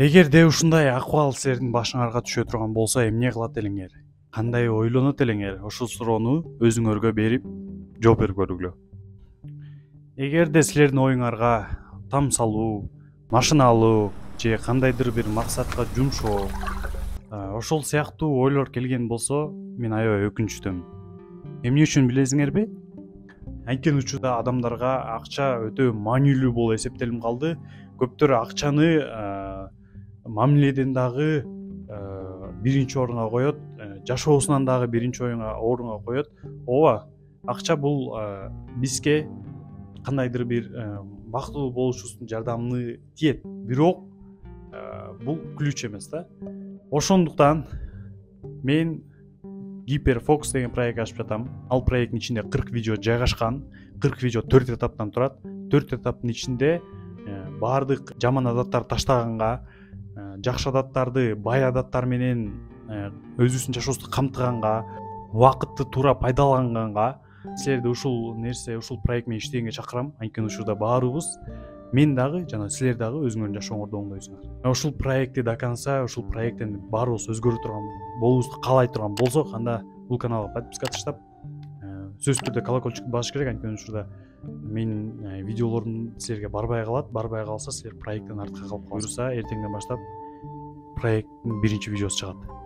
Эгерде ушундай акыбал силердин башыңарга түшө турган болсо эмне кылат элеңер? Кандай ойлонот элеңер? Ушул суроону өзүңөргө берип жооп берип көргүлө. Эгерде силердин оюңарга там салуу, машина алуу же кандайдыр бир максатка жумшоо, ошол сыяктуу ойлор келген болсо, мен аябай өкүнүчтөмүн. Эмне үчүн билесиңерби? Анткени учурда адамдарга акча өтө маанилүү болуп эсептелип калды. Көптөр акчаны мамиледен дагы биринчи орунга коет, жашоосунан дагы биринчи орунга коет. Ооба, акча бул бизге кандайдыр бир бактылуу болушубуздун жардамына тиет. Бирок бул ключ эмес да. Ошондуктан мен Гиперфокус деген проект ачып жатам. Ал проекттин ичинде 40 видео жайгашкан. 40 видео 4 этаптан турат. 4 этаптын ичинде баардык жаман адаттарды таштаганга, жакшы адаттарды бай адаттар менен өзүбүздүн жашообузду камтыганга, убакытты туура пайдаланганга силерди ушул проект менен иштегенге чакырам. Анткени учурда баарыбыз, мен дагы жана силер дагы өзүңөрдүн жашооңорду оңдойсуңар. Ушул проектти до конца, ушул проекттен баарыбыз өзгөрө турган болуубузду каалай турган болсок, анда бул каналга подписка таштап, сөзсүз түрдө колокольчикти басыш керек. Анткени учурда менин видеолорум силерге барбай калат. Барбай калса силер проекттен артка калып каласыздар. Буюрса эртеңден баштап проекттин биринчи видеосу чыгат.